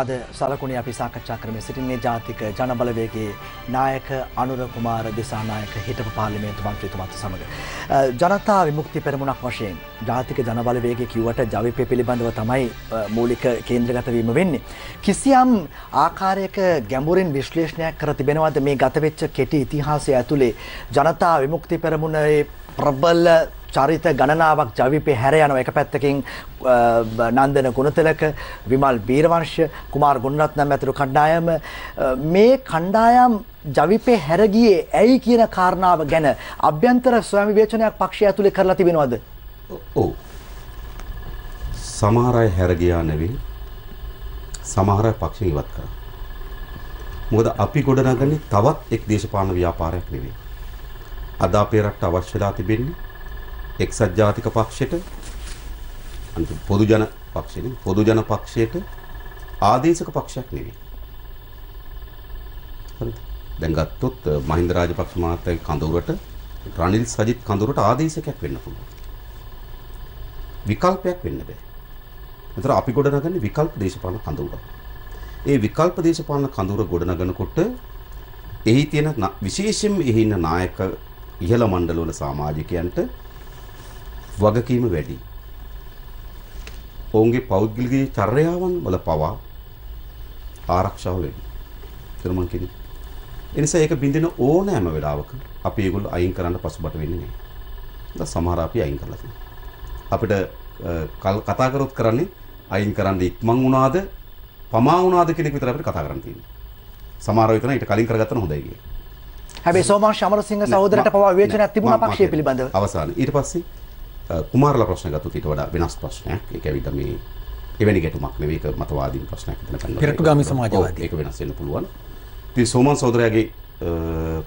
අද සලකුණේ අපි සාකච්ඡා කරමින් සිටින්නේ ජාතික ජනබලවේගයේ නායක අනුර කුමාර දිසානායක හිටපු පාර්ලිමේන්තු මන්ත්‍රීතුමාත් සමග ජනතා විමුක්ති පෙරමුණක් වශයෙන් ජාතික ජනබලවේගය කිව්වට ජවිපේ පිළිබඳව තමයි මූලික කේන්ද්‍රගත වීම වෙන්නේ. කිසියම් ආකාරයක ගැඹුරින් විශ්ලේෂණයක් කර තිබෙනවද මේ ගත වෙච්ච කෙටි ඉතිහාසය ඇතුලේ ජනතා විමුක්ති පෙරමුණේ ප්‍රබල චරිත ගණනාවක් ජවිපේ හැර යනවා. එක පැත්තකින් නන්දන ගුණතිලක, විමල් බීරවංශ, කුමාර ගුණරත්නම් ඇතුළු කණ්ඩායම මේ කණ්ඩායම් ජවිපේ හැර ගියේ ඇයි කියන කාරණාව ගැන අභ්‍යන්තර ස්වයං විවේචනයක් පක්ෂය ඇතුලේ කරලා තිබෙනවද? ඔව්. සමහර අය හැර ගියා නෙවෙයි. සමහර අය පක්ෂයෙන් ඉවත් කරා. මොකද අපි ගොඩනගන්නේ තවත් එක් දේශපාලන ව්‍යාපාරයක් නෙවෙයි. අද අපේ රටට අවශ්‍යලා තිබෙන්නේ එක්සත් ජාතික පක්ෂයට අන්තිම පොදු ජන පක්ෂයට ආදේශක පක්ෂයක් නෙවෙයි. හරිද? දැන් ගත්තොත් මහින්ද රාජපක්ෂ මහත්තයාගේ කඳවුරට රනිල් සජිත් කඳවුරට ආදේශකයක් වෙන්න පුළුවන්. විකල්පයක් වෙන්න බෑ. ඒතර අපි ගොඩනගන්නේ විකල්ප දේශපාලන කඳවුරක්. ඒ විකල්ප දේශපාලන කඳවුර ගොඩනගනකොට එහි තියෙන විශේෂයෙන්ම එහි ඉන්න නායක ඉහළ මණ්ඩලවල සමාජිකයන්ට වගකීම වැඩි. ඔවුන්ගේ පෞද්ගලික චර්යාවන් වල පවා ආරක්ෂාව වැඩි. මම කියන්නේ. ඒ නිසා ඒක බින්දින ඕනෑම වෙලාවක අපි ඒගොල්ලෝ අයින් කරන්න පසුබට වෙන්නේ නැහැ. දැන් සමහර අපි අයින් කරලා තියෙනවා. අපිට කතා කරොත් කරන්නේ අයින් කරන්න ඉක්මන් වුණාද, පමා වුණාද කියන එක විතර අපිට කතා කරන්න තියෙනවා. සමහර අය ඊට කලින් කරගත්තම හොඳයි කියලා. හැබැයි සෝමංශ අමරසිංහ සහෝදරට පවා විවේචනයක් තිබුණා පක්ෂය පිළිබඳව. අවසාන ඊට පස්සේ කුමාරලා ප්‍රශ්න ගත්තොත් ඊට වඩා වෙනස් ප්‍රශ්නයක්. ඒක ඇවිල්ලා මේ එවැනි ගැටුමක් නෙවෙයි, ඒක මතවාදීන් ප්‍රශ්නයක් විතර ගන්නවා. පෙරටුගාමී සමාජවාදී. ඒක වෙනස් වෙන්න පුළුවන්. ඉතින් සෝමන් සහෝදරයාගේ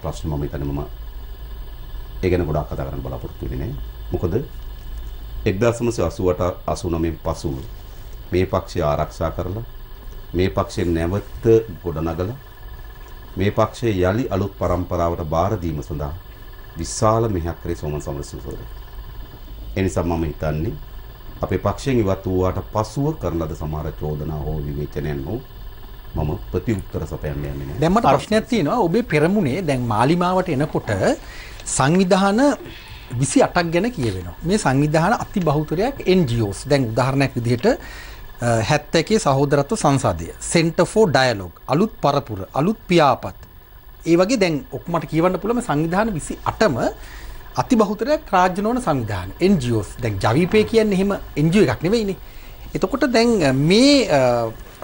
ප්‍රශ්න මම හිතන්නේ මම ඒ ගැන ගොඩාක් කතා කරන්න බලාපොරොත්තු වෙන්නේ නැහැ. මොකද 1988-89 පසුව මේ පක්ෂය ආරක්ෂා කරලා මේ පක්ෂය නැවත ගොඩනගලා මේ පක්ෂයේ යලි අලුත් පරම්පරාවට බාර දීම සඳහා විශාල මෙහෙයක් කරේ සෝමන් සමරසිංහ සහෝදරයා. ඒ නිසා මම හිතන්නේ අපේ පක්ෂයෙන් ඉවත් වූාට පසුව කරන ලද සමහර චෝදනා හෝ විවේචනයන් හෝ මම ප්‍රතිඋත්තර සපයන්න යන්නේ නැහැ. දැන් මට ප්‍රශ්නයක් තියෙනවා. ඔබේ පෙරමුණේ දැන් මාලිමාවට එනකොට සංවිධාන 28ක් ගැන කියවෙනවා. මේ සංවිධාන අති බහුතරයක් NGOs. දැන් උදාහරණයක් විදිහට 71 සහෝදරත්ව සංසදය, Center for Dialogue, අලුත් පරපුර, අලුත් පියාපත්. ඒ වගේ දැන් ඔක්කොමට කියවන්න පුළුවන් සංවිධාන 28ම අති බහුතරයක් රාජ්‍ය නොවන සංවිධාන NGOs. දැන් ජවිපේ කියන්නේ එහෙම NGO එකක් නෙවෙයිනේ. එතකොට දැන් මේ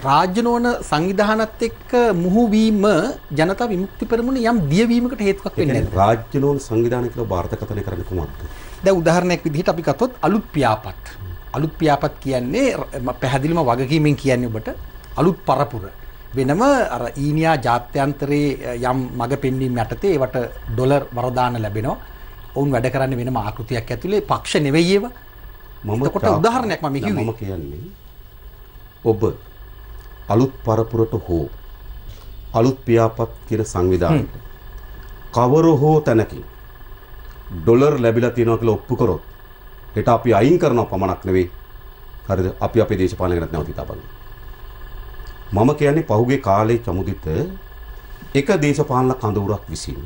රාජ්‍ය නොවන සංවිධානත් එක්ක මුහු වීම ජනතා විමුක්ති පෙරමුණ යම් දියවීමකට හේතුවක් වෙන්නේ නැහැ. රාජ්‍ය නොවන සංවිධාන කියලා වාර්තාකථනය කරන්නේ කොහොමද? දැන් උදාහරණයක් විදිහට අපි ගත්තොත් අලුත් පියාපත්. අලුත් පියාපත් කියන්නේ පැහැදිලිම වගකීමෙන් කියන්නේ ඔබට අලුත් පරපුර. වෙනම අර ඊනියා ජාත්‍යන්තරයේ යම් මග පෙන්වීම යටතේ ඒවට ඩොලර් වරදාන ලැබෙනවා. ඔවුන් වැඩ කරන්නේ වෙනම ආකෘතියක් ඇතුලේ පක්ෂ නෙවෙයි ඒවා. එතකොට උදාහරණයක් මම කිව්වේ. මම කියන්නේ ඔබ අලුත් පරපුරට හෝ අලුත් පියාපත් කියන සංවිධානයට කවර හෝ තැනකින් ඩොලර් ලැබිලා තියෙනවා කියලා ඔප්පු කරොත් ඒට අපි අයින් කරනවා පමණක් නෙවෙයි. හරිද? අපි අපේ දේශපාලනයකට නැවතිතා බලන්න. මම කියන්නේ පහුගිය කාලේ චමුදිත එක දේශපාලන කඳවුරක් විසින්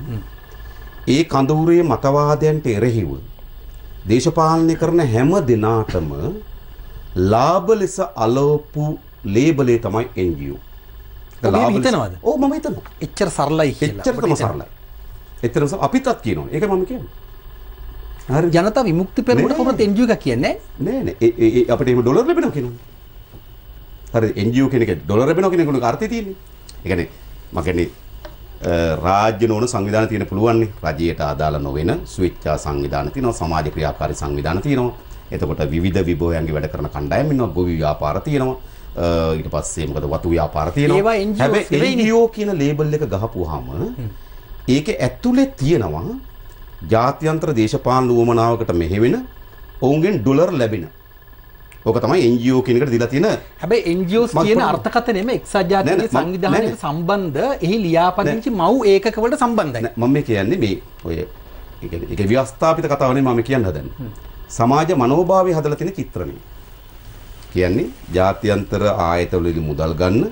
ඒ කඳවුරේ මතවාදයන්ට එරෙහිව දේශපාලනය කරන හැම දිනාටම ලාභ ලෙස අලවපු ලේබලේ තමයි NGO. ඔබ හිතනවද? ඔව් මම හිතනවා. එච්චර සරලයි කියලා. එච්චරම සරලයි. එච්චරම අපිටත් කියනවා. ඒක මම කියන්නේ. හරි. ජනතා විමුක්ති පෙරමුණ කොහොමද NGO එක කියන්නේ? නෑ. ඒ අපිට එහෙම ඩොලර් ලැබෙනවා කියනවා. හරි NGO කියන එක ඩොලර් ලැබෙනවා කියන එක අර්ථය තියෙන්නේ. ඒ කියන්නේ මම කියන්නේ රාජ්‍ය නොවන සංවිධාන තියෙන පුළුවන් නේ. රජයට අදාළ නොවන ස්විච්චා සංවිධාන තියෙනවා, සමාජ ක්‍රියාකාරී සංවිධාන තියෙනවා. එතකොට විවිධ විභවයන්ගේ වැඩ කරන කණ්ඩායම් ඉන්නවා, ගොවි ව්‍යාපාර තියෙනවා. ඊට පස්සේ මොකද වතු ව්‍යාපාර තියෙනවා. හැබැයි NGO කියන ලේබල් එක ගහපුවාම ඒකේ ඇතුලේ තියෙනවා ජාත්‍යන්තර දේශපාලන උවමනාවකට මෙහෙවෙන ඔවුන්ගෙන් ඩොලර් ලැබෙන. ඕක තමයි NGO කියන එකට දීලා තියෙන. හැබැයි NGOs කියන අර්ථකථනයම එක්සත් ජාතික සංවිධානයට සම්බන්ධ එහි ලියාපදිංචි මව් ඒකක වලට සම්බන්ධයි. මම මේ කියන්නේ මේ ඔය ඒක ව්‍යවස්ථාපිත කතාව නෙමෙයි මම කියන්න හදන්නේ. සමාජ මනෝභාවය හදලා තියෙන චිත්‍රණය. කියන්නේ ජාත්‍යන්තර ආයතනවලදී මුදල් ගන්න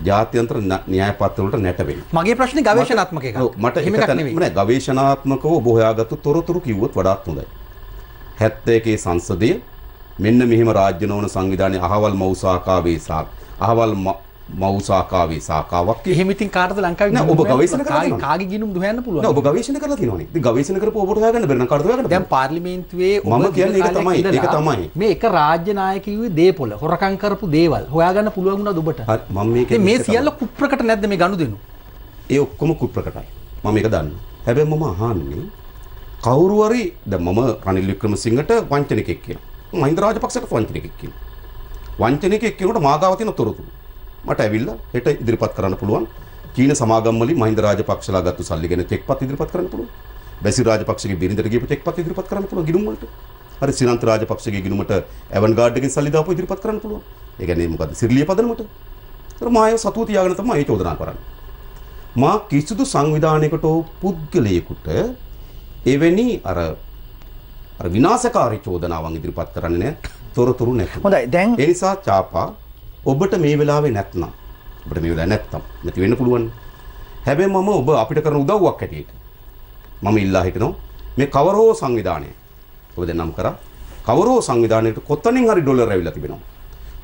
ජාත්‍යන්තර න්‍යාය පත්‍ර වලට නැට වෙන්නේ. මගේ ප්‍රශ්නේ ගවේෂණාත්මක එකක්. මට ඒක නෙමෙයි. ගවේෂණාත්මකව ඔබ හොයාගත්තු තොරතුරු කිව්වොත් වඩාත් හොඳයි. 71 සංසදයේ මෙන්න මෙහිම රාජ්‍ය නොවන සංවිධානයේ අහවල් මෞසාකාවේ අහවල් මෞසාකාවේ සාකාවක්. එහෙම ඉතින් කාටද ලංකාවේ නෑ ඔබ ගවේෂණ කරලා තියෙනවා. කාගේ ගිනුම් දුහයන්න පුළුවන්. නෑ ඔබ ගවේෂණ කරලා තියෙනවනේ. ඉතින් ගවේෂණ කරපුව ඔබට හොයාගන්න බැරි නම් කාටද හොයාගන්න බැරි? දැන් පාර්ලිමේන්තුවේ මම කියන්නේ ඒක තමයි. මේ එක රාජ්‍ය නායකයෙකුගේ දේපොළ හොරකම් කරපු දේවල් හොයාගන්න පුළුවන් වුණාද ඔබට? හරි මම මේකේ මේ සියල්ල කුප්‍රකට නැද්ද මේ ගනුදෙනු? ඒ ඔක්කොම කුප්‍රකටයි. මම මේක දන්නවා. හැබැයි මම අහන්නේ කවුරු හරි දැන් මම රනිල් වික්‍රමසිංහට වංචනිකෙක් කියනවා. මහින්ද රාජපක්ෂට වංචනිකෙක් කියනවා. වංචනිකෙක් කියනකොට මාගාව තියෙන තොරතුරු මට ඇවිල්ලා හෙට ඉදිරිපත් කරන්න පුළුවන්. චීන සමාගම් වලින් මහින්ද රාජපක්ෂලා ගත්තු සල්ලි ගැන චෙක්පත් ඉදිරිපත් කරන්න පුළුවන්. බැසිල් රාජපක්ෂගේ බිරිඳට ගියපු චෙක්පත් ඉදිරිපත් කරන්න පුළුවන් ගිණුම් වලට. හරි සිනන්ත රාජපක්ෂගේ ගිණුමට ඇවන්ගාඩ් එකෙන් සල්ලි දාපු ඉදිරිපත් කරන්න පුළුවන්. ඒ කියන්නේ මොකද්ද සිරිලිය පදනමට. ඒතර මායව සතුව තියාගෙන තමයි මේ චෝදනා කරන්නේ. මා කිසිදු සංවිධානයකට පුද්ගලයෙකුට එවැනි අර විනාශකාරී චෝදනාවන් ඉදිරිපත් කරන්නේ නැහැ. තොරතුරු නැහැ. හොඳයි දැන් ඒ නිසා චාපා ඔබට මේ වෙලාවේ නැත්නම් ඔබට මේ වෙලාවේ නැත්තම් නැති වෙන්න පුළුවන්. හැබැයි මම ඔබ අපිට කරන උදව්වක් හැටියට මම ඉල්ලා හිටනවා මේ කවරෝ සංවිධානය ඔබ දැන් නම් කරා කවරෝ සංවිධානයකට කොතනින් හරි ඩොලර් ඇවිල්ලා තිබෙනවා.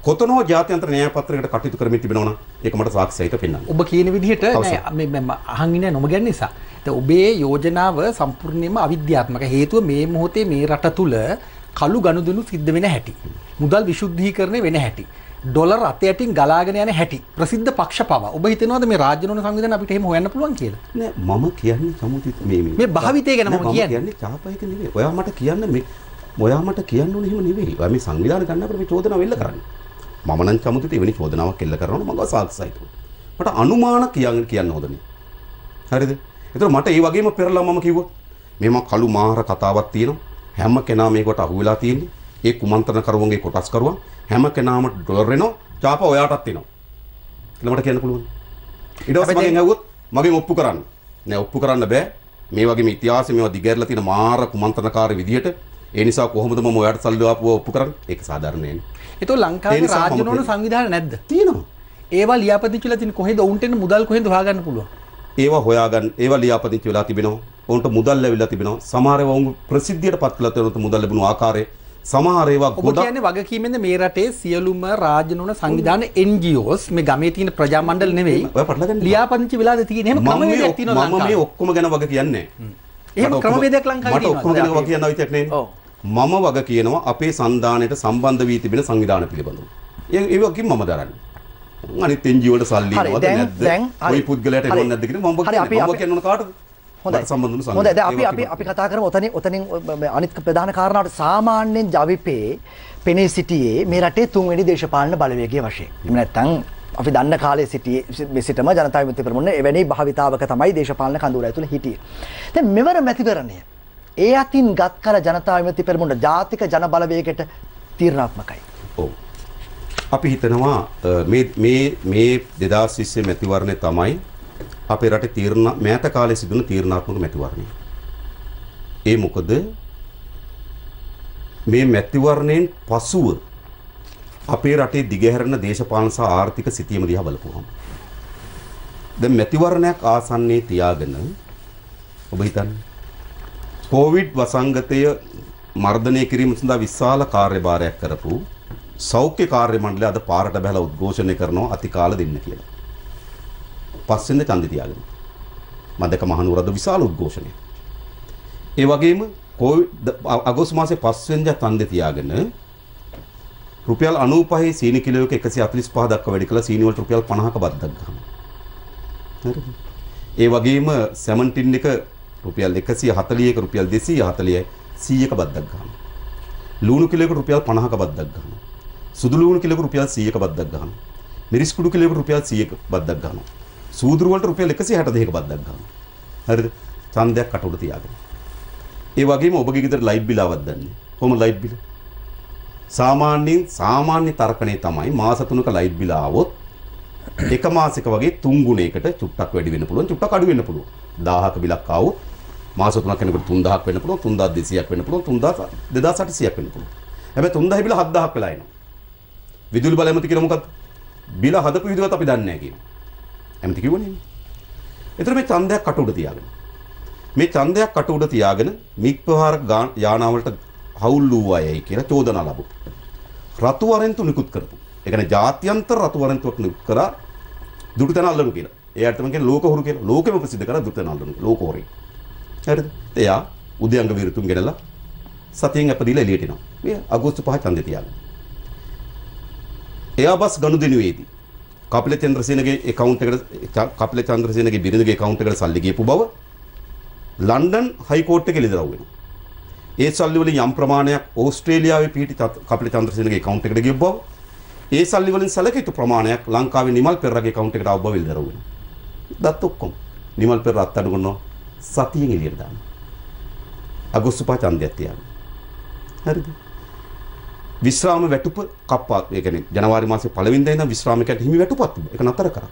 කොතනෝ ජාත්‍යන්තර න්‍යාය පත්‍රයකට කටයුතු කරමින් තිබෙනවා නම් ඒක මට සාක්ෂි සහිත පෙන්වන්න. ඔබ කියන විදිහට නෑ මම අහන් ඉන්නේ නොම ගැන නිසා. දැන් ඔබේ යෝජනාව සම්පූර්ණයෙන්ම අවිද්‍යාත්මක. හේතුව මේ මොහොතේ මේ රට තුල කළු ගනුදෙනු සිද්ධ වෙන හැටි. මුදල් විශුද්ධීකරණය වෙන හැටි. ඩොලර් අතයටින් ගලාගෙන යන හැටි. ප්‍රසිද්ධ පක්ෂ පව. ඔබ හිතනවාද මේ රාජ්‍ය නොවන සංවිධාන අපිට එහෙම හොයන්න පුළුවන් කියලා? නෑ මම කියන්නේ සමුතිත මේ භාවිතය ගැන මම කියන්නේ චාපයික නෙවෙයි. ඔයා මට කියන්න මේ ඔයා මට කියන්න ඕනේ එහෙම නෙවෙයි. ඔයා මේ සංවිධාන ගන්න අපිට මේ චෝදනාව එල්ල කරන්නේ. මම නම් සමුතිත එවැනි චෝදනාවක් එල්ල කරනවා මම සාක්ෂිසහිතව. මට අනුමාන කියන්න හොදනේ. හරිද? ඒතර මට ඒ වගේම පෙරලා මම කිව්වා මේ මම කළු මාහර කතාවක් තියෙනවා. හැම කෙනා මේකට අහු වෙලා තියෙන්නේ. ඒ කුමන්ත්‍රණ කරුවන්ගේ කොටස් කරුවා හැම කෙනාම ඩොලර් වෙනවා. චාප ඔයාටත් එනවා. කියලා මට කියන්න පුළුවන්. ඊට පස්සේ මගෙන් ඇහුවොත් මගෙන් ඔප්පු කරන්න. නෑ ඔප්පු කරන්න බෑ. මේ වගේම ඉතිහාසෙ මේවා දිගහැරලා තියෙන මාර කුමන්ත්‍රණකාරී විදියට. ඒ නිසා කොහොමද මම ඔයාට සල්ලි දාපුවා ඔප්පු කරන්නේ? ඒක සාධාරණ නෑනේ. ඒතකොට ලංකාවේ රාජ්‍ය නොවන සංවිධාන නැද්ද? තියෙනවා. ඒවා ලියාපදිංචිලා තියෙන කොහෙද උන්ට එන මුදල් කොහෙන්ද හොයාගන්න පුළුවන්? ඒවා ලියාපදිංචි වෙලා තිබෙනවා. උන්ට මුදල් ලැබිලා තිබෙනවා. සමහර ඒවා උන් ප්‍රසිද්ධියට පත් කළා තැනට මුදල් ලැබුණු ආකාරය සමහර ඒවා ගොඩක් ඔබ කියන්නේ වගකීමෙන්ද මේ රටේ සියලුම රාජ්‍ය නොවන සංවිධාන NGOs මේ ගමේ තියෙන ප්‍රජා මණ්ඩල නෙවෙයි. ඔය පටලගන්න. ලියාපදිංචි වෙලාද තියෙන්නේ? එහෙම ක්‍රමවේදයක් තියෙනවා ලංකාවේ. මම මේ ඔක්කොම ගැන වග කියන්නේ නැහැ. එහෙම ක්‍රමවේදයක් ලංකාවේ තියෙනවා. මට ඔක්කොම ගැන වග කියන්න අවශ්‍යයක් නැහැ. මම වග කියනවා අපේ සංධානයට සම්බන්ධ වී තිබෙන සංවිධාන පිළිබඳව. ඒ වගකීම මම දරන්නේ. අනිත් NGO වලට සල්ලි එනවද නැද්ද? ওই පුද්ගලයාට එනවද නැද්ද කියන මම කියන්න ඕන කාටද? හොඳයි අපි කතා කරමු ඔතනින් අනිත් ප්‍රධාන කාරණාවට සාමාන්‍යයෙන් ජවිපේ පෙනී සිටියේ මේ රටේ තුන්වෙනි දේශපාලන බලවේගය වශයෙන්. එහෙම නැත්නම් අපි දන්න කාලේ සිටම ජනතා විමුක්ති පෙරමුණ එවැනි භාවිතාවක තමයි දේශපාලන කඳවුරය තුළ හිටියේ. දැන් මෙවර මැතිවරණය ඒ අතින් ගත් කල ජනතා විමුක්ති පෙරමුණ ජාතික ජන බලවේගයට තීරණාත්මකයි. ඔව්. අපි හිතනවා මේ 2020 මැතිවරණය තමයි අපේ රටේ මෑත කාලේ සිදුවන තීරණාත්මක මැතිවරණය. ඒ මොකද මේ මැතිවරණයෙන් පසුව අපේ රටේ දිගහැරෙන දේශපාලන සහ ආර්ථික සිතියම දිහා බලපුවහම දැන් මැතිවරණයක් ආසන්නයේ තියාගෙන ඔබ හිතන්නේ කොවිඩ් වසංගතය මර්ධනය කිරීම සඳහා විශාල කාර්යභාරයක් කරපු සෞඛ්‍ය කාර්ය මණ්ඩලය අද පාරට බහලා උද්ඝෝෂණය කරනවා අතිකාල දෙන්න කියලා. පස්සෙන්ද ඡන්දය තියාගෙන. මදක මහනුවරද විශාල උද්ඝෝෂණයක්. ඒ වගේම අගෝස්තු මාසේ 5 වෙනිදා ඡන්දය තියාගෙන රුපියල් 95 සීනි කිලෝයක 145 දක්වා වැඩි කළා සීනි වලට රුපියල් 50ක බද්දක් ගන්නවා. හරිද? ඒ වගේම සැමන් ටින් එක රුපියල් 140ක රුපියල් 240යි 100ක බද්දක් ගන්නවා. ලුණු කිලෝයක රුපියල් 50ක බද්දක් ගන්නවා. සුදු ලුණු කිලෝයක රුපියල් 100ක බද්දක් ගන්නවා. මිරිස් කුඩු කිලෝයක රුපියල් 100ක බද්දක් ගන්නවා. සූදුරු වලට රුපියල් 162ක බද්දක් ගන්නවා. හරිද? ඡන්දයක් කට උඩ තියාගෙන. ඒ වගේම ඔබගේ ගෙදර ලයිට් බිල ආවත් දන්නේ. කොහොම ලයිට් බිල? සාමාන්‍ය තර්කණේ තමයි මාස 3ක ලයිට් බිල ආවොත් එක මාසයක වගේ 3 ගුණයකට චුට්ටක් වැඩි වෙන්න පුළුවන්, චුට්ටක් අඩු වෙන්න පුළුවන්. 1000ක බිලක් ආවොත් මාස 3ක් යනකොට 3000ක් වෙන්න පුළුවන්, 3200ක් වෙන්න පුළුවන්, 2800ක් වෙන්න පුළුවන්. හැබැයි 3000 බිල 7000ක් වෙලා එනවා. විදුලි බල ඇමති කියන මොකක්ද? බිල හදපු විදිහවත් අපි දන්නේ නැහැ කියනවා. ඇමති කිව්වනේ. ඒතර මේ ඡන්දයක් කටුඩ තියාගෙන. මේ ඡන්දයක් කටුඩ තියාගෙන මිග්පහාර යානාවලට හවුල් වූ අයයි කියලා චෝදනා ලැබුවා. රතු වරෙන්තු නිකුත් කරපු. ඒ කියන්නේ ජාත්‍යන්තර රතු වරෙන්තුවක් නිකුත් කරා දුටුතැන අල්ලනු කියලා. එයාට තමයි කියන්නේ ලෝකහොරු කියලා. ලෝකෙම ප්‍රසිද්ධ කරා දුටුතැන අල්ලනු. ලෝකහොරේ. හරිද? එයා උදයංග විරුතුන් ගෙනලා සතියෙන් අපදීලා එළියට එනවා. මේ අගෝස්තු 5 ඡන්දය තියාගෙන. එයාබස් ගනුදෙනුවේදී කපිල චන්ද්‍රසේනගේ account එකට කපිල චන්ද්‍රසේනගේ බිරිඳගේ account එකට සල්ලි ගියපු බව ලන්ඩන් හයි කෝට් එකේ එළිදරව් වෙනවා. ඒ සල්ලි වලින් යම් ප්‍රමාණයක් ඕස්ට්‍රේලියාවේ පිහිටි කපිල චන්ද්‍රසේනගේ account එකට ගිය බව ඒ සල්ලි වලින් සැලකිත ප්‍රමාණයක් ලංකාවේ නිමල් පෙරරගේ account එකට ආව බව එළිදරව් වෙනවා. දත් ඔක්කොම නිමල් පෙරර අත්අඩු කරනවා සතියෙන් එළියට දානවා. අගෝස්තු 5 ඡන්දයක් තියාගෙන. හරිද? විශ්‍රාම වැටුප කප්පා ඒ කියන්නේ ජනවාරි මාසේ පළවෙනිදා ඉඳන් විශ්‍රාමිකයන්ට හිමි වැටුපක් තිබුණා. ඒක නතර කරා.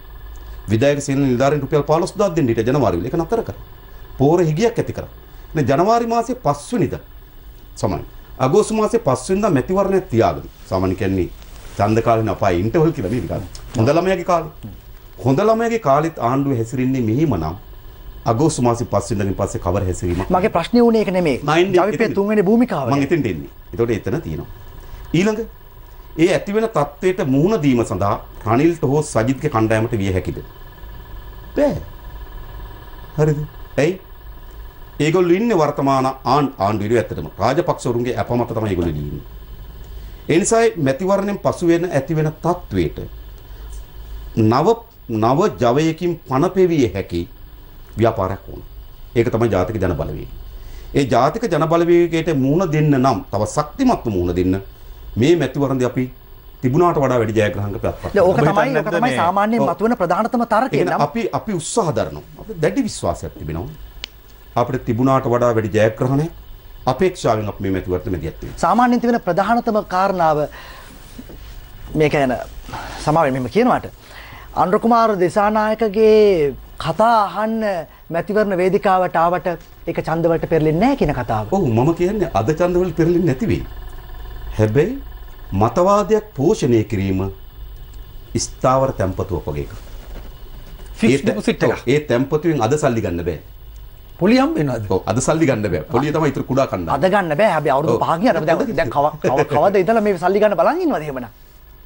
විධායක සේන නිලධාරීන් රුපියල් 15000ක් දෙන්න ඊට ජනවාරි වල ඒක නතර කරා. පෝර හිගියක් ඇති කරා. දැන් ජනවාරි මාසේ 5 වෙනිදා සමාන. අගෝස්තු මාසේ 5 වෙනිදා මැතිවරණයක් තියාගෙන. සාමාන්‍ය කියන්නේ ඡන්ද කාලේ නපායි ඉන්ටර්වල් කියලා මේ නිකන්. හොඳ ළමයාගේ කාලේ. හොඳ ළමයාගේ කාලෙත් ආණ්ඩුව හැසිරෙන්නේ මෙහිමනම් අගෝස්තු මාසේ 5 වෙනිදාන් පස්සේ කවර හැසිරීමක්. මගේ ප්‍රශ්නේ උනේ ඒක නෙමෙයි. ජවිපේ තුන්වෙනි භූමිකාව. මම එතෙන්ට එන්නේ. ඒතකොට එතන තියෙනවා. ඊළඟ ඒ ඇතිවෙන තත්ත්වයට මුහුණ දීම සඳහා රනිල්ට හෝ සජිත්ගේ කණ්ඩායමට විය හැකිද? බෑ. හරිද? ඇයි? ඒගොල්ලෝ ඉන්නේ වර්තමාන ආණ්ඩුවේ ඇත්තටම රාජපක්ෂවරුන්ගේ අපමත තමයි ඒගොල්ලෝ ඉන්නේ. ඒ නිසා මැතිවරණයෙන් පසු වෙන ඇතිවෙන තත්ත්වයට නව ජවයකින් පණපෙවිය හැකි ව්‍යාපාරයක් ඕන. ඒක තමයි ජාතික ජන බලවේගය. ඒ ජාතික ජන බලවේගයට මුහුණ දෙන්න නම් තව ශක්තිමත් මුහුණ දෙන්න මේ මැතිවරණදී අපි තිබුණාට වඩා වැඩි ජයග්‍රහණක ප්‍රත්පත්. ඕක තමයි සාමාන්‍යයෙන් මතුවෙන ප්‍රධානතම තරකය. අපි උත්සාහ දරනවා. අපිට දැඩි විශ්වාසයක් තිබෙනවා. අපිට තිබුණාට වඩා වැඩි ජයග්‍රහණයක් අපේක්ෂාවෙන් අපි මේ මැතිවරණය මෙදියත් වෙනවා. සාමාන්‍යයෙන් තිබෙන ප්‍රධානතම කාරණාව මේක යන සමාවෙන් මෙහෙම කියනවාට අනුර කුමාර දිසානායකගේ කතා අහන්න මැතිවරණ වේදිකාවට ආවට ඒක ඡන්දවලට පෙරලෙන්නේ නැහැ කියන කතාව. ඔව් මම කියන්නේ අද ඡන්දවලට පෙරලෙන්නේ නැති වෙයි. හැබැයි මතවාදයක් පෝෂණය කිරීම ස්ථාවර තැම්පතුවක් වගේ එකක්. ෆික්ස්ඩ් ඩිපොසිට් එක. ඒ තැම්පතුවෙන් අද සල්ලි ගන්න බෑ. පොලිය හම්බ වෙනවද? ඔව් අද සල්ලි ගන්න බෑ. පොලිය තමයි ඊටු කුඩා කන්න. අද ගන්න බෑ. හැබැයි අවුරුදු 5කින් අර දැන් කවද ඉඳලා මේ සල්ලි ගන්න බලන් ඉන්නවද එහෙමනම්?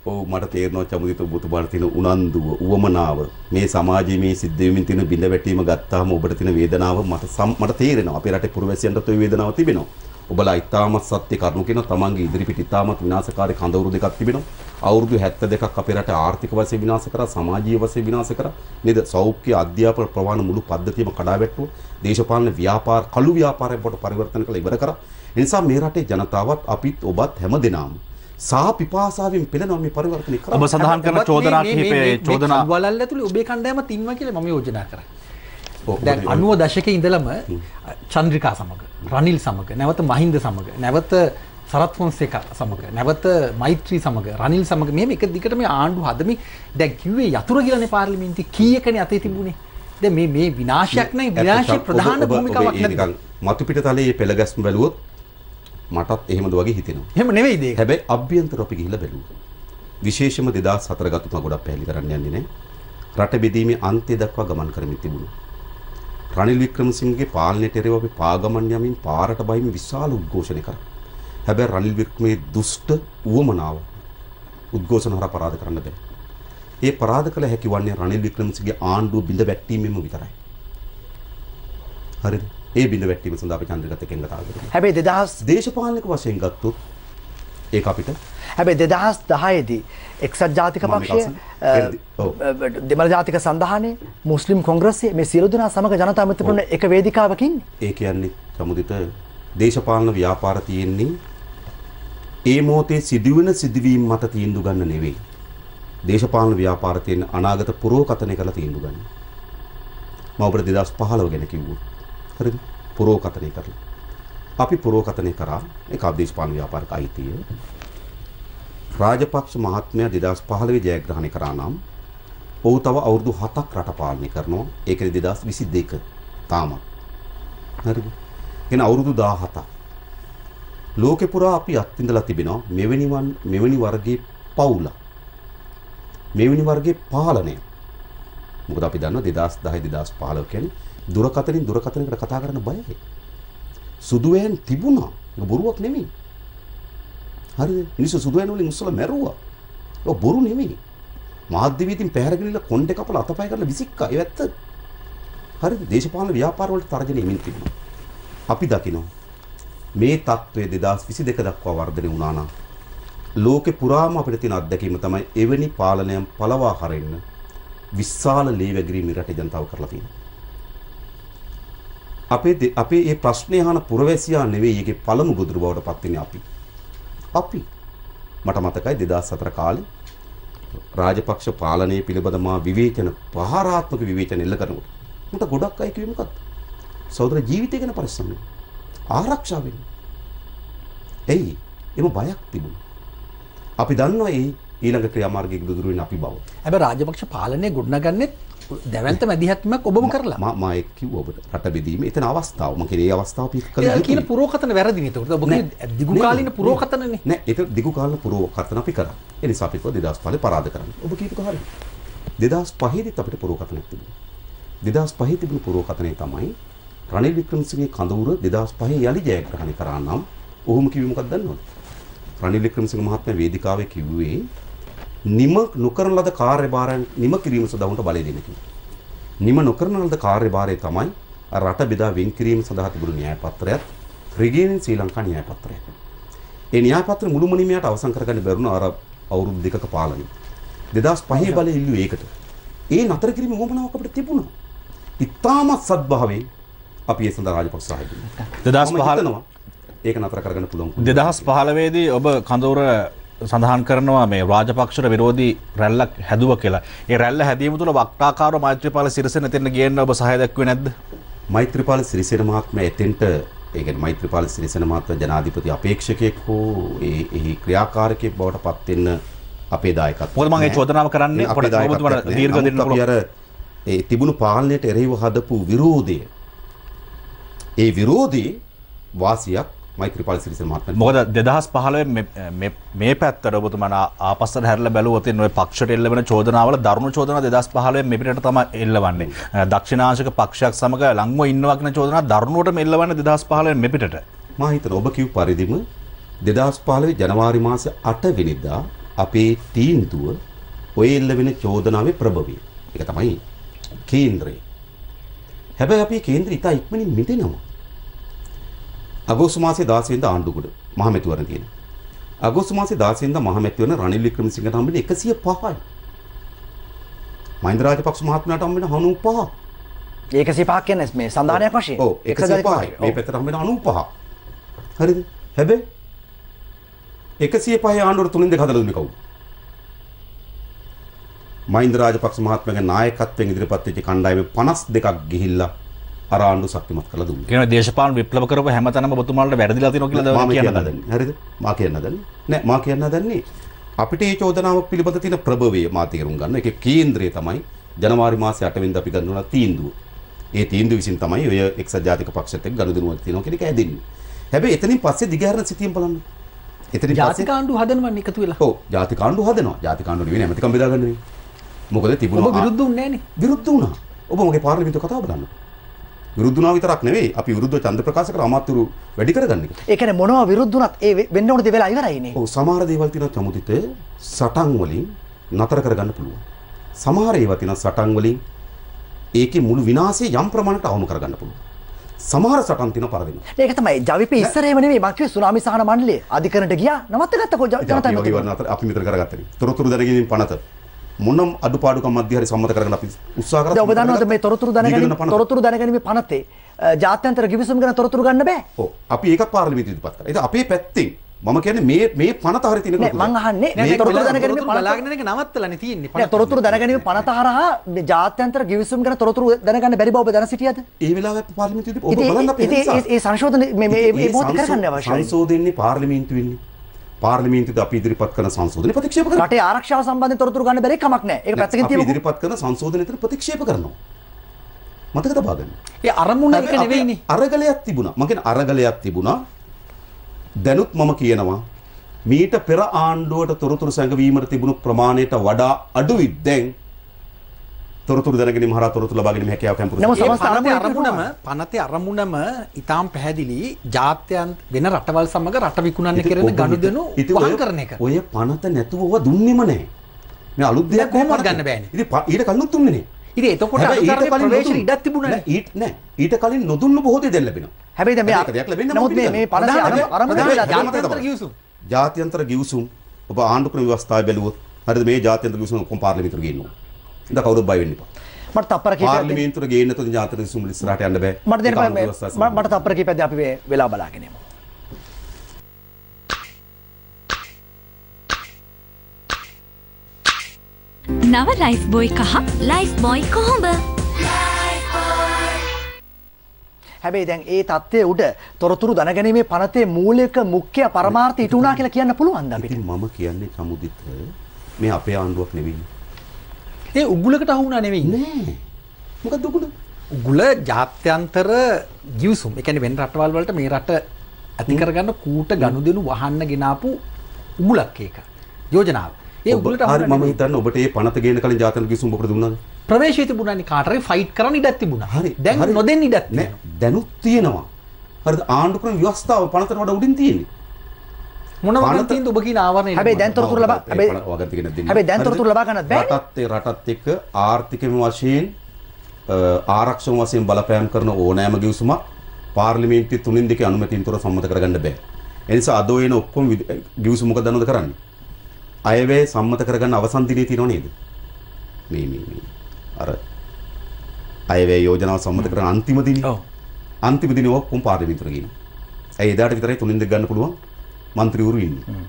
ඔව් මට තේරෙනවා චමුදිත ඔබතුමාට තියෙන උනන්දුව, උවමනාව, මේ සමාජයේ මේ සිද්ධ වෙමින් තියෙන බිඳ වැටීම ගත්තාම ඔබට තියෙන වේදනාව මට තේරෙනවා. අපේ රටේ පුරවැසියන්ටත් ওই වේදනාව තිබෙනවා. ඔබලා ඉතාමත් සත්‍ය කරුණු කියන තමන්ගේ ඉදිරිපිට ඉතාමත් විනාශකාරී කඳවුරු දෙකක් තිබෙනවා. අවුරුදු 72ක් අපේ රට ආර්ථික වශයෙන් විනාශ කරා, සමාජීය වශයෙන් විනාශ කරා. නේද? සෞඛ්‍ය අධ්‍යාපන ප්‍රවාහන මුළු පද්ධතියම කඩා වැටුවා. දේශපාලන ව්‍යාපාර කළු ව්‍යාපාරයක් බවට පරිවර්තන කළ ඉවර කරා. ඒ නිසා මේ රටේ ජනතාවත් අපිත් ඔබත් හැමදෙනාම සා පිපාසාවෙන් පෙළෙනවා මේ පරිවර්තනය කරා. ඔබ සඳහන් කරන චෝදනා කිහිපේ චෝදනා වලල් ඇතුලේ ඔබේ කණ්ඩායමත් ඉන්නවා කියලා මම යෝජනා කරා. දැන් 90 දශකයේ ඉඳලම චන්ද්‍රිකා සමග, රනිල් සමග, නැවත මහින්ද සමග, නැවත සරත් ෆොන්සේකා සමග, නැවත මෛත්‍රී සමග, රනිල් සමග මෙහෙම එක දිගට මේ ආණ්ඩු හදමින් දැන් කිව්වේ යතුරු කියලානේ පාර්ලිමේන්තුවේ කීයකනේ අතේ තිබුණේ. දැන් මේ විනාශයක් නැහැ, විනාශයේ ප්‍රධාන භූමිකාවක් නැහැ. මතු පිටතලයේ පෙළගැස්ම බැලුවොත් මටත් එහෙමද වගේ හිතෙනවා. එහෙම නෙවෙයිද ඒක? හැබැයි අභ්‍යන්තර අපි ගිහිල්ලා බැලුවා. විශේෂම 2004 ගත්ත තුන ගොඩක් පැහැදිලි කරන්න යන්නේ නැහැ. රට බෙදීමේ අන්තය දක්වා ගමන් කරමින් තිබුණා. රනිල් වික්‍රමසිංහගේ පාලනයට එරෙහිව අපි පාගමන් යමින් පාරට බහිමින් විශාල උද්ඝෝෂණ කරා. හැබැයි රනිල් වික්‍රමේ දුෂ්ට උවමනාව උද්ඝෝෂණ හරහා පරාද කරන්න බෑ. ඒ පරාද කළ හැකි වන්නේ රනිල් වික්‍රමසිංහගේ ආණ්ඩුව බිඳ වැටීමෙන්ම විතරයි. හරිද? ඒ බිඳ වැටීම සඳහා අපි චන්ද්‍රගත එකෙන් කතා කරමු. හැබැයි 2000 දේශපාලනික වශයෙන් ගත්තොත් ඒක අපිට හැබැයි 2010 දී එක්සත් ජාතික පක්ෂය දෙමළ ජාතික සන්ධානය මුස්ලිම් කොංග්‍රසය මේ සියලු දෙනා සමග ජනතා මිත්‍රපුරන එක වේදිකාවකින් ඒ කියන්නේ සමුදිත දේශපාලන ව්‍යාපාර තියෙන්නේ ඒ මොහොතේ සිදුවෙන සිදුවීම් මත තීන්දුව ගන්න නෙවෙයි. දේශපාලන ව්‍යාපාර තියෙන අනාගත පුරෝකතනය කරලා තීන්දුව ගන්න. මම ඔබට 2015 ගැන කිව්වා. හරිද? පුරෝකතනය කරලා. අපි පුරෝකතනය කරා ඒක දේශපාලන ව්‍යාපාරික අයිතිය. රාජපක්ෂ මහත්මයා 2015 ජයග්‍රහණය කරා නම් ඔහු තව අවුරුදු 7ක් රට පාලනය කරනවා. ඒක 2022 තාම. හරිද? එන අවුරුදු 17ක්. ලෝකෙ පුරා අපි අත්විඳලා තිබෙනවා මෙවැනි වර්ගයේ පවුල. මෙවැනි වර්ගයේ පාලනය. මොකද අපි දන්නවා 2010 2015 කියන්නේ දුරකථනයකට කතා කරන්න බයයි. සුදු වෑන් තිබුණා. ඒක බොරුවක් නෙමෙයි. හරිද? මිනිස්සු සුදු වෑන් වලින් උස්සලා මැරුවා. ඒක බොරු නෙමෙයි. මාධ්‍ය වීදින් පැහැරගිරිලා කොණ්ඩේ කපලා අතපය කරලා විසික්කා. ඒ ඇත්ත. හරිද? දේශපාලන ව්‍යාපාර වලට තරජන එමින් තිබුණා. අපි දකිනවා මේ තත්ත්වය 2022 දක්වා වර්ධනය වුණා නම් ලෝකේ පුරාම අපිට තියෙන අත්දැකීම තමයි එවැනි පාලනයන් පළවා හරින්න විශාල ලේවැගිරීම රටේ ජනතාව කරලා තියෙනවා. අපේ මේ ප්‍රශ්නේ අහන පුරවැසියා නෙවෙයි ඒකේ පළමු බුදුරු බවට පත් වෙන්නේ අපි. මට මතකයි 2004 කාලේ රාජපක්ෂ පාලනය පිළිබඳව මා විවේචන පහාරාත්මක විවේචන එල්ල කරනකොට මට ගොඩක් අය කිව්වේ මොකක්ද? සහෝදර ජීවිතය ගැන පරිස්සම් වෙන්න. ආරක්ෂා වෙන්න. එයි එම බයක් තිබුණා. අපි දන්නවා ඊළඟ ක්‍රියාමාර්ගයක දුරු වෙන අපි බව. හැබැයි රාජපක්ෂ පාලනය ගොඩනගන්නේ දැවැන්ත මැදිහත්වීමක් ඔබම කරලා. මම ඒක කිව්වා ඔබට. රට බෙදීම එතන අවස්ථාව. මම කියන්නේ ඒ අවස්ථාව අපි කළා. ඒ කියන පුරෝකතන වැරදි නේ. ඒකට ඔබ කියන්නේ දිගු කාලින පුරෝකතනනේ. නෑ ඒක දිගු කාලින පුරෝකතන අපි කරා. ඒ නිසා අපි කිව්වා 2005 පරාද කරන්න. ඔබ කියපු හරිය. 2005 දී අපිට පුරෝකතනයක් තිබුණා. 2005 තිබුණු පුරෝකතනේ තමයි රනිල් වික්‍රමසිංහගේ කඳවුර 2005 යලි ජයග්‍රහණය කරා නම් ඔහුම කිව්වේ මොකක්ද දන්නවද? රනිල් වික්‍රමසිංහ මහත්මයා වේදිකාවේ කිව්වේ නිම නොකරන ලද කාර්යභාරයන් නිම කිරීම සඳහා උන්ට බලය දෙන්න කිව්වා. නිම නොකරන ලද කාර්යභාරය තමයි රට බෙදා වෙන් කිරීම සඳහා තිබුණු න්‍යාය පත්‍රයත් රිගේනින් ශ්‍රී ලංකා න්‍යාය පත්‍රය. ඒ න්‍යාය පත්‍ර මුළුමනින්ම යට අවසන් කරගන්න බැරුණා අර අවුරුදු දෙකක පාලනය. 2005 බලය ඉල්ලුවේ ඒකට. ඒ නතර කිරීම වමනාවක් අපිට තිබුණා. ඉතාමත් සත්භාවයෙන් අපි ඒ සඳහා රාජපක්ෂ සහාය දුන්නා. 2015 ඒක නතර කරගන්න පුළුවන්. 2015 දී ඔබ කඳවුර සඳහන් කරනවා මේ රාජපක්ෂට විරෝධී රැල්ලක් හැදුවා කියලා. ඒ රැල්ල හැදීම තුළ වක්තාකාරව මෛත්‍රීපාල සිරිසේන එතෙන් ගේන්න ඔබ සහාය දැක්ුවේ නැද්ද? මෛත්‍රීපාල සිරිසේන මහත්මයා එතෙන්ට ඒ කියන්නේ මෛත්‍රීපාල සිරිසේන මහත්මයා ජනාධිපති අපේක්ෂකයෙක් හෝ එහි ක්‍රියාකාරකයෙක් බවට පත් වෙන්න අපේ දායකත්වය. මොකද මම ඒ චෝදනාව කරන්නේ පොඩි ඔබතුමාට දීර්ඝ දෙන්න පුළුවන්. අර ඒ තිබුණු පාලනයට එරෙහිව හදපු විරෝධය. ඒ විරෝධී වාසියක් මෛත්‍රීපාල සිරිසේන මහත්මයා. මොකද 2015 මේ පැත්තට ඔබතුමාට ආපස්සට හැරිලා බැලුවොත් ඉන්න ඔය පක්ෂයට එල්ල වෙන චෝදනාවල දරුණු චෝදනා 2015 මේ පිටට තමයි එල්ලවන්නේ. දක්ෂිණාංශික පක්ෂයක් සමග ලංව ඉන්නවා කියන චෝදනා දරුණුවටම එල්ලවන්නේ 2015 මේ පිටට. මම හිතනවා ඔබ කිව් පරිදිම 2015 ජනවාරි මාසේ 8 වෙනිදා අපේ තීන්දුව ඔය එල්ල වෙන චෝදනාවේ ප්‍රබවය. ඒක තමයි කේන්ද්‍රය. හැබැයි අපි කේන්ද්‍රය ඉතා ඉක්මනින් මිදෙනවා. අගෝස්තු මාසේ 16 වෙනිදා ආණ්ඩුගොඩ මහමැතිවරණ තියෙනවා. අගෝස්තු මාසේ 16 වෙනිදා මහමැතිවරණ රනිල් වික්‍රමසිංහට හම්බෙන්නේ 105යි. මහින්ද රාජපක්ෂ මහත්මයාට හම්බෙන්නේ 95. 105ක් කියන්නේ මේ සන්ධානයක් වශයෙන්. ඔව් 105යි. මේ පැත්තට හම්බෙන්නේ 95. හරිද? හැබැයි 105 ආණ්ඩුවට 3 2 හදලා දුන්නේ කවුද? මහින්ද රාජපක්ෂ මහත්මයාගේ නායකත්වයෙන් ඉදිරිපත් වෙච්ච කණ්ඩායමේ 52ක් ගිහිල්ලා අර ආණ්ඩු ශක්තිමත් කරලා දුන්නා. කියන දේශපාලන විප්ලව කරපු හැමතැනම ඔබතුමාලට වැරදිලා තියෙනවා කියලා මම කියන්න හදන්නේ. හරිද? මා කියන්න හදන්නේ. නෑ මා කියන්න හදන්නේ අපිට මේ චෝදනාව පිළිබඳ තියෙන ප්‍රභවය මා තේරුම් ගන්න. ඒකේ කේන්ද්‍රය තමයි ජනවාරි මාසේ 8 වෙනිදා අපි ගන්නවා තීන්දුව. ඒ තීන්දුව විසින් තමයි ඔය එක්සත් ජාතික පක්ෂයත් එක්ක ගනුදෙනුවක් තියෙනවා කියන එක හැදෙන්නේ. හැබැයි එතනින් පස්සේ දිගහැරන සිතියම් බලන්න. එතනින් පස්සේ ජාතික ආණ්ඩුව හදනවන්නේ එකතු වෙලා. ඔව් ජාතික ආණ්ඩුව හදනවා. ජාතික ආණ්ඩුව නෙවෙයි ඇමතිකම් බෙදාගන්නේ. මොකද තිබුණා. ඔබ විරුද්ධ වුණේ නෑනේ. විරුද්ධ වුණා. ඔබ මගේ පාර්ලිමේන්තුව කතාව බලන්න. විරුද්ධ වුණා විතරක් නෙවෙයි අපි විරුද්ධව ඡන්ද ප්‍රකාශ කර අමාත්‍යවරු වැඩි කරගන්න එක. ඒ කියන්නේ මොනවා විරුද්ධ වුණත් ඒ වෙන්න ඕන දේ වෙලා ඉවරයිනේ. ඔව් සමහර දේවල් තියෙනවා චමුදිත සටන් වලින් නතර කරගන්න පුළුවන්. සමහර ඒවා තියෙනවා සටන් වලින් ඒකේ මුළු විනාශය යම් ප්‍රමාණයකට අවම කරගන්න පුළුවන්. සමහර සටන් තියෙනවා පරදිනවා. ඒක තමයි ජවිපේ ඉස්සරේම නෙවෙයි මම කිව්වේ සුනාමි සහන මණ්ඩලය අධිකරණයට ගියා නවත්ත ගත්තකෝ ජනතා අපි මෙතන කරගත්තා. තොරතුරු දැනගැනීම පනත මොනම් අඩුපාඩුකම් මැද හරි සම්මත කරගෙන අපි උත්සාහ කරා. දැන් ඔබ දන්නවද මේ තොරතුරු දැනගැනීමේ පනතේ ජාත්‍යන්තර ගිවිසුම් ගැන තොරතුරු ගන්න බෑ. ඔව් අපි ඒකත් පාර්ලිමේන්තුවේ ඉදපත් කරා. ඒක අපේ පැත්තෙන් මම කියන්නේ මේ පනත හරිය තියෙන නෑ මං අහන්නේ මේ තොරතුරු දැනගැනීමේ පනත බලාගෙන එක නවත්තලානේ තියෙන්නේ. නෑ තොරතුරු දැනගැනීමේ පනත හරහා මේ ජාත්‍යන්තර ගිවිසුම් ගැන තොරතුරු දැනගන්න බැරි බව ඔබ දැන සිටියද? ඒ වෙලාවේ පාර්ලිමේන්තුවේ ඔබ බලන්න අපේ ඒ සංශෝධන මේ මොහොත කරගන්න අවශ්‍යයි. සංශෝධනයේ පාර්ලිමේන්තුවේ පාර්ලිමේන්තුවේ අපි ඉදිරිපත් කරන සංශෝධන ප්‍රතික්ෂේප කරනවා. රටේ ආරක්ෂාව සම්බන්ධයෙන් තොරතුරු ගන්න බැරි කමක් නෑ. ඒක පැත්තකින් තියමු. අපි ඉදිරිපත් කරන සංශෝධනෙතර ප්‍රතික්ෂේප කරනවා. මතක තබා ගන්න. ඒ අරමුණ එක නෙවෙයිනේ. අරගලයක් තිබුණා. මම කියන්නේ අරගලයක් තිබුණා. දැනුත් මම කියනවා මීට පෙර ආණ්ඩුවට තොරතුරු සැඟවීමට තිබුණු ප්‍රමාණයට වඩා අඩුයි දැන් තොරතුරු දැනගැනීම හරහා තොරතුරු ලබා ගැනීම හැකියාව කැම්පස් නමුත් එකේ. සමස්ත පනතේ අරමුණම ඉතාම පැහැදිලි ජාත්‍යන්ත වෙන රටවල් සමග රට විකුණන්න කරන ගනුදෙනු වහන් කරන එක. ඔය පනත නැතුව ඔව දුන්නෙම නැහැ. මේ අලුත් දෙයක් කොහොමද ගන්න බෑනේ. ඉතින් ඊට කලින් දුන්නේ නැහැ. ඉතින් එතකොට අධිකාරියේ ප්‍රවේශ ඉඩක් තිබුණානේ. ඊට කලින් නොදුන්නු බොහෝ දේ දැන් ලැබෙනවා. හැබැයි දැන් නමුත් මේ 50 අරමුණ ජාත්‍යන්තර ගිවිසුම් ඔබ ආණ්ඩු ක්‍රම ව්‍යවස්ථාවේ බැලුවොත් හරිද මේ ජාත්‍යන්තර ගිවිසුම් කොම් පාර්ලිමේන්තුවට ගේනවා. ඉතින් කවුරුත් බය වෙන්න එපා. මට තප්පර කීපයක් පාර්ලිමේන්තුවට ගේන්න නැතුව ජාත්‍යන්තර ගිවිසුම් වල ඉස්සරහට යන්න බෑ. මට තප්පර කීපයක් අපි වෙලා බලාගෙන යමු. නව ලයිෆ් බොයි කහ ලයිෆ් බොයි කොහොඹ හැබැයි දැන් ඒ தත්ත්වයේ උඩ තොරතුරු දැනගැනීමේ පනතේ මූලික මුඛ්‍ය පරමාර්ථය ඉටු වුණා කියලා කියන්න පුළුවන්ද අපිට? ඉතින් මම කියන්නේ සමුදිත මේ අපේ ආණ්ඩුවක් නෙවෙයි. ඒ උගුලකට අහු වුණා නෙවෙයි. නෑ. මොකක්ද උගුල? උගුල ජාත්‍යන්තර ගිවිසුම්. ඒ කියන්නේ වෙන රටවල් වලට මේ රට ඇති කරගන්න කූට ගනුදෙනු වහන්න ගෙනාපු උගුලක් ඒක. යෝජනාව. ඒ උගුලට අහු මම හිතන්නේ ඔබට මේ පනත ගේන්න කලින් ජාත්‍යන්තර ගිවිසුම් ඔබට දුන්නාද? ප්‍රවේශය තිබුණානේ කාටරේ ෆයිට් කරන්න ඉඩක් තිබුණා. හරි. දැන් නොදෙන්න ඉඩක් නෑ. තියෙනවා. දැනුත් තියෙනවා. හරිද? ආණ්ඩු ක්‍රම ව්‍යවස්ථාව පනතට වඩා උඩින් තියෙන්නේ. මොන වගේ තියෙනද ඔබ කියන ආවරණය? හැබැයි දැන් තොරතුරු ලබා හැබැයි දැන් තොරතුරු ලබා ගන්නත් බෑ. රටත් එක්ක ආර්ථිකම වශයෙන් ආරක්ෂක වශයෙන් බලපෑම් කරන ඕනෑම ගිවිසුමක් පාර්ලිමේන්තුවේ 3-2 අනුමැතියෙන් තොර සම්මත කරගන්න බෑ. ඒ නිසා අද වෙන ඔක්කොම ගිවිසුම මොකද දන්නවද කරන්නේ? අයවැය සම්මත කරගන්න අවසන් දිනේ තියෙනව නේද? මේ අර අයවැය යෝජනාව සම්මත කරන අන්තිම දිනේ. ඔව්. අන්තිම දිනේ ඔක්කොම පාර්ලිමේන්තුවට ගිහින්. ඒ එදාට විතරයි 3-2 ගන්න පුළුවන් മന്ത്രിවරු ඉන්නේ.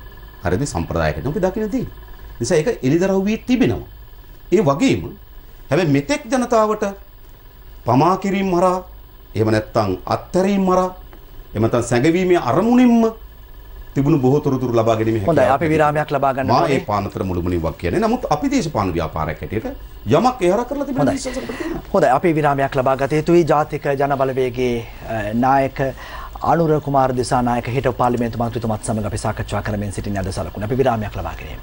හරිද? සම්ප්‍රදායකට අපි දකින්න තියෙන්නේ. නිසා ඒක එලිදරව් වී තිබෙනවා. ඒ වගේම හැබැයි මෙතෙක් ජනතාවට පමා කිරීම හරහා එහෙම නැත්නම් අත්හැරීම හරහා එහෙම නැත්නම් සැඟවීමේ අරමුණින්ම තිබුණු බොහෝ තොරතුරු ලබා ගැනීම හැකියාව. හොඳයි අපි විරාමයක් ලබා ගන්න ඕනේ. මේ පානතර මුළුමනින් වක් කියන්නේ. නමුත් අපි දේශපාලන ව්‍යාපාරයක් හැටියට යමක් එහර කරලා තිබෙන විශ්වාස අපිට තියෙනවා. හොඳයි අපි විරාමයක් ලබා ගත යුතුයි. ජාතික ජනබලවේගයේ නායක අනුර කුමාර දිසානායක හිටපු පාර්ලිමේන්තු මන්ත්‍රීතුමත් සමග අපි සාකච්ඡා කරමින් සිටින අද සලකුණ අපි විරාමයක් ලබා ගැනීම.